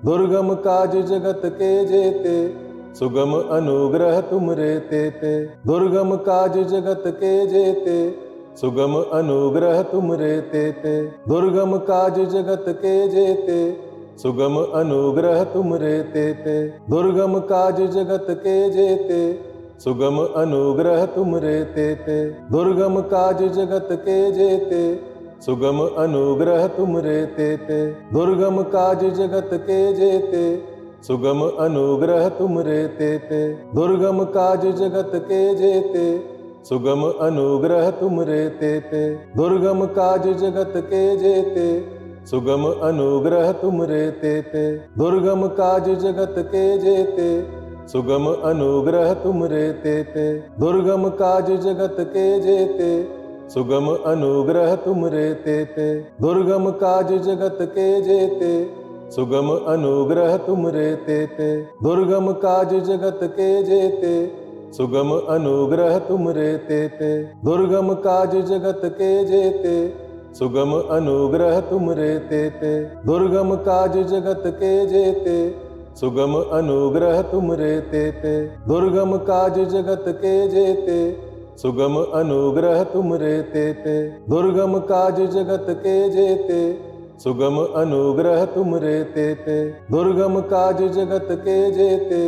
दुर्गम काज जगत के जेते, सुगम अनुग्रह तुम रे तेते। दुर्गम काज जगत के जेते, सुगम अनुग्रह तुम रे तेते। दुर्गम काज जगत के जेते, सुगम अनुग्रह तुम रे तेते। दुर्गम काज जगत के जेते, सुगम अनुग्रह तुम रे तेते। दुर्गम काज जगत के जेते, सुगम अनुग्रह तुम रे तेते। दुर्गम काज जगत के जेते, सुगम अनुग्रह तुम रे तेते। दुर्गम काज जगत के जेते, सुगम अनुग्रह तुम रे तेते। दुर्गम काज जगत के जेते, सुगम अनुग्रह तुम रे तेते। दुर्गम काज जगत के जेते, सुगम अनुग्रह तुम रे तेते। दुर्गम काज जगत के जेते, सुगम अनुग्रह तुम रे तेते। दुर्गम काज जगत के जेते, सुगम अनुग्रह तुम रे तेते। दुर्गम काज जगत के जेते, सुगम अनुग्रह तुम रे तेते। दुर्गम काज जगत के जेते, सुगम अनुग्रह तुम रे तेते। दुर्गम काज जगत के जेते, सुगम अनुग्रह तुम रे तेते। दुर्गम काज जगत के जेते, सुगम अनुग्रह तुम रे तेते। दुर्गम काज जगत के जेते, सुगम अनुग्रह तुम रे तेते। दुर्गम काज जगत के जेते,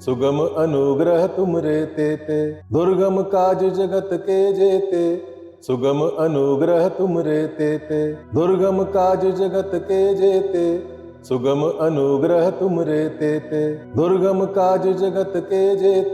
सुगम अनुग्रह तुम रे तेते। दुर्गम काज जगत के जेते, सुगम अनुग्रह तुम रे तेते। दुर्गम काज जगत के जेते, सुगम अनुग्रह तुम रे तेते। दुर्गम काज जगत के जेते,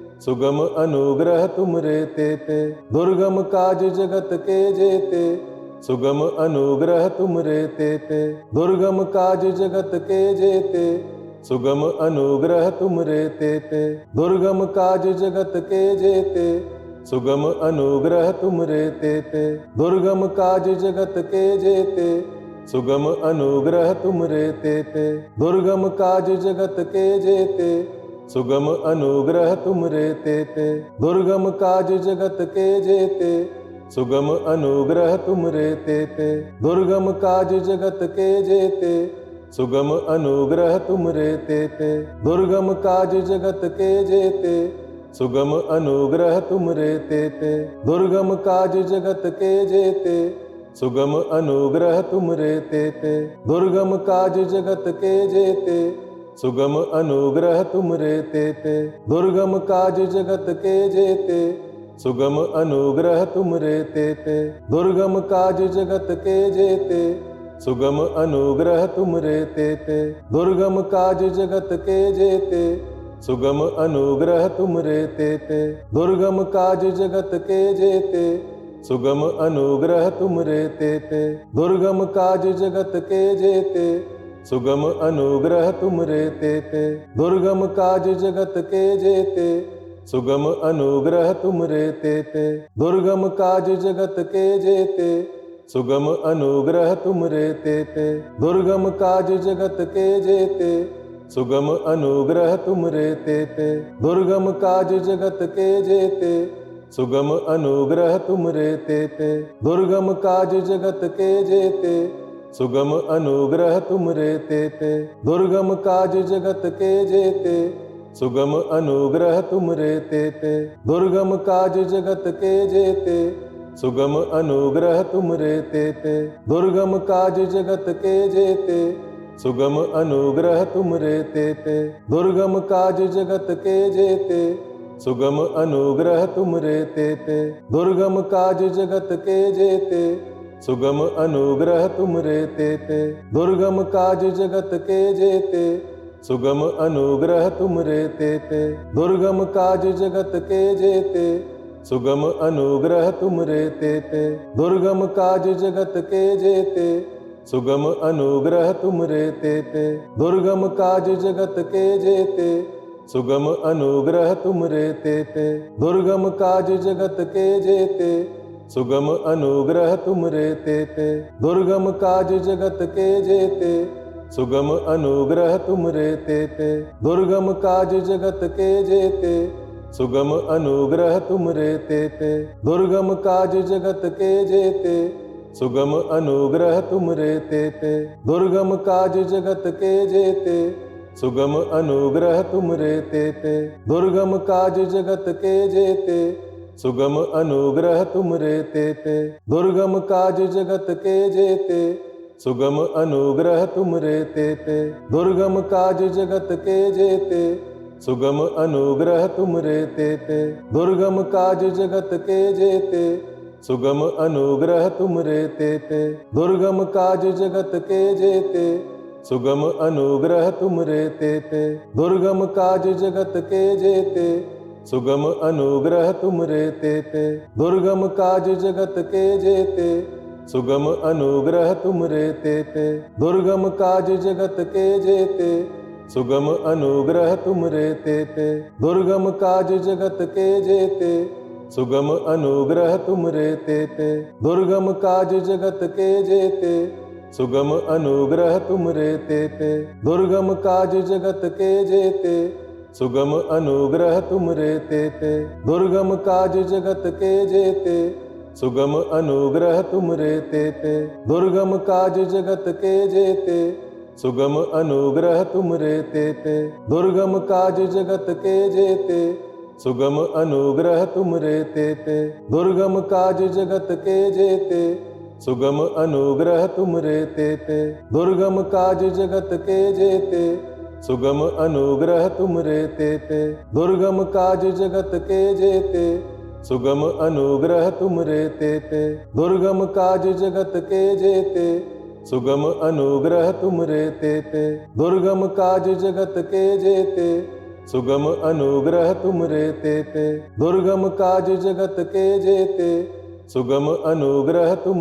सुगम अनुग्रह तुम रे तेते। दुर्गम काज जगत के जेते, सुगम अनुग्रह तुम रे तेते। दुर्गम काज जगत के जेते, सुगम अनुग्रह तुम रे तेते। दुर्गम काज जगत के जेते, सुगम अनुग्रह तुम रे तेते। दुर्गम काज जगत के जेते, सुगम अनुग्रह तुम रे तेते। दुर्गम काज जगत के जेते, सुगम अनुग्रह तुम रे तेते। दुर्गम काज जगत के जेते, सुगम अनुग्रह तुम रे तेते। दुर्गम काज जगत के जेते, सुगम अनुग्रह तुम रे तेते। दुर्गम काज जगत के जेते, सुगम अनुग्रह तुम रे तेते। दुर्गम काज जगत के जेते, सुगम अनुग्रह तुम रे तेते। दुर्गम काज जगत के जेते, सुगम अनुग्रह तुम रे तेते। दुर्गम काज जगत के जेते, सुगम अनुग्रह तुम रे तेते। दुर्गम काज जगत के जेते, सुगम अनुग्रह तुम रे तेते। दुर्गम काज जगत के जेते, सुगम अनुग्रह तुम रे तेते। दुर्गम काज जगत के जेते, सुगम अनुग्रह तुम रे तेते। दुर्गम काज जगत के जेते, सुगम अनुग्रह तुम रे तेते। दुर्गम काज जगत के जेते, सुगम अनुग्रह तुम रे तेते। दुर्गम काज जगत के जेते, सुगम अनुग्रह तुम रे तेते। दुर्गम काज जगत के जेते, सुगम अनुग्रह तुम रे तेते। दुर्गम काज जगत के जेते, सुगम अनुग्रह तुम रे तेते। दुर्गम काज जगत के जेते, सुगम अनुग्रह तुम रे तेते। दुर्गम काज जगत के जेते, सुगम अनुग्रह तुम रे तेते। दुर्गम काज जगत के जेते, सुगम अनुग्रह तुम रे तेते। दुर्गम काज जगत के जेते, सुगम अनुग्रह तुम रे तेते। दुर्गम काज जगत के जेते, सुगम अनुग्रह तुम रे तेते। दुर्गम काज जगत के जेते, सुगम अनुग्रह तुम रे तेते। दुर्गम काज जगत के जेते, सुगम अनुग्रह तुम रे तेते। दुर्गम काज जगत के जेते, सुगम अनुग्रह तुम रे तेते। दुर्गम काज जगत के जेते, सुगम अनुग्रह तुम रे तेते। दुर्गम काज जगत के जेते, सुगम अनुग्रह तुम रे तेते। दुर्गम काज जगत के जेते, सुगम अनुग्रह तुम रे तेते। दुर्गम काज जगत के जेते, सुगम अनुग्रह तुम रे तेते। दुर्गम काज जगत के जेते, सुगम अनुग्रह तुम रे तेते। दुर्गम काज जगत के जेते, सुगम अनुग्रह तुम रे तेते। दुर्गम काज जगत के जेते, सुगम अनुग्रह तुम रे तेते। दुर्गम काज जगत के जेते, सुगम अनुग्रह तुम रे तेते। दुर्गम काज जगत के जेते, सुगम अनुग्रह तुम रे तेते। दुर्गम काज जगत के जेते, सुगम अनुग्रह तुम रे तेते। दुर्गम काज जगत के जेते, सुगम अनुग्रह तुम रे तेते। दुर्गम काज जगत के जेते, सुगम अनुग्रह तुम रे तेते। दुर्गम काज जगत के जेते, सुगम अनुग्रह तुम रे तेते। दुर्गम काज जगत के जेते, सुगम अनुग्रह तुम रे तेते। दुर्गम काज जगत के जेते, सुगम अनुग्रह तुम रे तेते। दुर्गम काज जगत के जेते, सुगम अनुग्रह तुम रे तेते। दुर्गम काज जगत के जेते, सुगम अनुग्रह तुम रे तेते। दुर्गम काज जगत के जेते, सुगम अनुग्रह तुम रे तेते। दुर्गम काज जगत के जेते, सुगम अनुग्रह तुम रे तेते। दुर्गम काज जगत के जेते, सुगम अनुग्रह तुम रे तेते। दुर्गम काज जगत के जेते, सुगम अनुग्रह तुम रे तेते। दुर्गम काज जगत के जेते, सुगम अनुग्रह तुम रे तेते। दुर्गम काज जगत के जेते, सुगम अनुग्रह तुम रे तेते। दुर्गम काज जगत के जेते, सुगम अनुग्रह तुम रे तेते। दुर्गम काज जगत के जेते, सुगम अनुग्रह तुम रे तेते। दुर्गम काज जगत के जेते, सुगम अनुग्रह तुम रे तेते। दुर्गम काज जगत के जेते, सुगम अनुग्रह तुम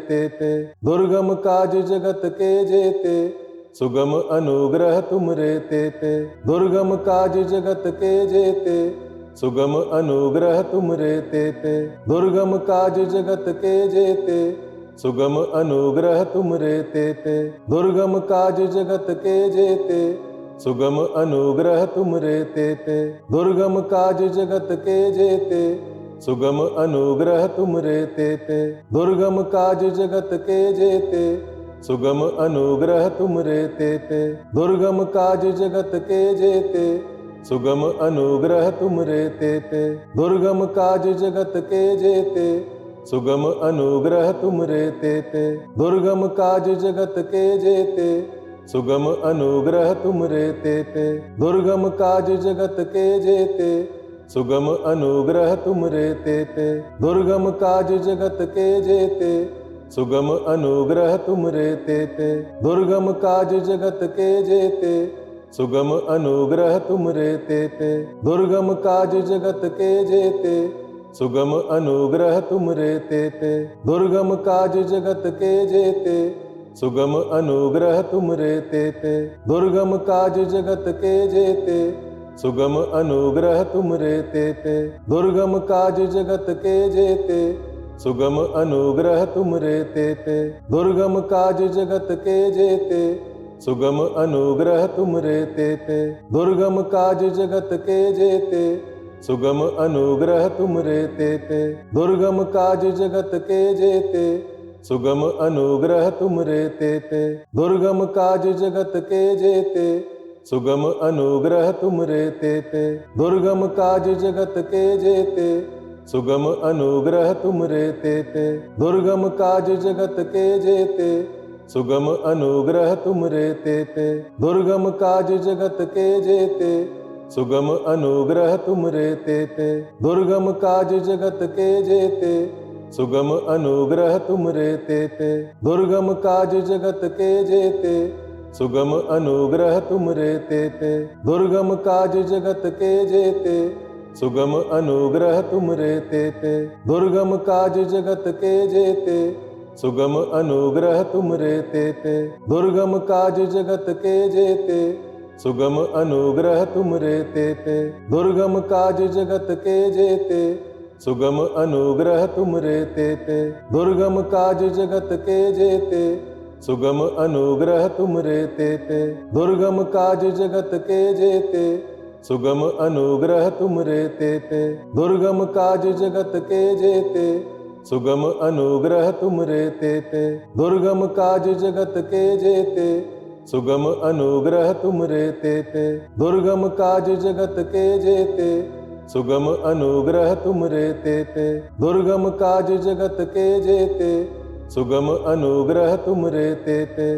रे तेते। दुर्गम काज जगत के जेते, सुगम अनुग्रह तुम रे तेते। दुर्गम काज जगत के जेते, सुगम अनुग्रह तुम रे तेते। दुर्गम काज जगत के जेते, सुगम अनुग्रह तुम रे तेते। दुर्गम काज जगत के जेते, सुगम अनुग्रह तुम रे तेते। दुर्गम काज जगत के जेते, सुगम अनुग्रह तुम रे तेते। दुर्गम काज जगत के जेते, सुगम अनुग्रह तुम रे तेते। दुर्गम काज जगत के जेते, सुगम अनुग्रह तुम रे तेते। दुर्गम काज जगत के जेते, सुगम अनुग्रह तुम रे तेते। दुर्गम काज जगत के जेते, सुगम अनुग्रह तुम रे तेते। दुर्गम काज जगत के जेते, सुगम अनुग्रह तुम रे तेते। दुर्गम काज जगत के जेते, सुगम अनुग्रह तुम रे तेते। दुर्गम काज जगत के जेते, सुगम अनुग्रह तुम रे तेते। दुर्गम काज जगत के जेते, सुगम अनुग्रह तुम रे तेते। दुर्गम काज जगत के जेते, सुगम अनुग्रह तुम रे तेते। दुर्गम काज जगत के जेते, सुगम अनुग्रह तुम रे तेते। दुर्गम काज जगत के जेते, सुगम अनुग्रह तुम रे तेते। दुर्गम काज जगत के जेते, सुगम अनुग्रह तुम रे तेते। दुर्गम काज जगत के जेते, सुगम अनुग्रह तुम रे तेते। दुर्गम काज जगत के जेते, सुगम अनुग्रह तुम रे तेते। दुर्गम काज जगत के जेते, सुगम अनुग्रह तुम रे तेते। दुर्गम काज जगत के जेते, सुगम अनुग्रह तुम रे तेते। दुर्गम काज जगत के जेते, सुगम अनुग्रह तुम रे तेते। दुर्गम काज जगत के जेते, सुगम अनुग्रह तुम रे तेते। दुर्गम काज जगत के जेते, सुगम अनुग्रह तुम रे तेते। दुर्गम काज जगत के जेते, सुगम अनुग्रह तुम रे तेते। दुर्गम काज जगत के जेते, सुगम अनुग्रह तुम रे तेते। दुर्गम काज जगत के जेते, सुगम अनुग्रह तुम रे तेते। दुर्गम काज जगत के जेते, सुगम अनुग्रह तुम रे तेते। दुर्गम काज जगत के जेते, सुगम अनुग्रह तुम रे तेते। दुर्गम काज जगत के जेते, सुगम अनुग्रह तुम रे तेते। दुर्गम काज जगत के जेते, सुगम अनुग्रह तुम रे तेते। दुर्गम काज जगत के जेते, सुगम अनुग्रह तुम रे तेते। दुर्गम काज जगत के जेते, सुगम अनुग्रह तुम रे तेते। दुर्गम काज जगत के जेते, सुगम अनुग्रह तुम रे तेते। दुर्गम काज जगत के जेते, सुगम अनुग्रह तुम रे तेते।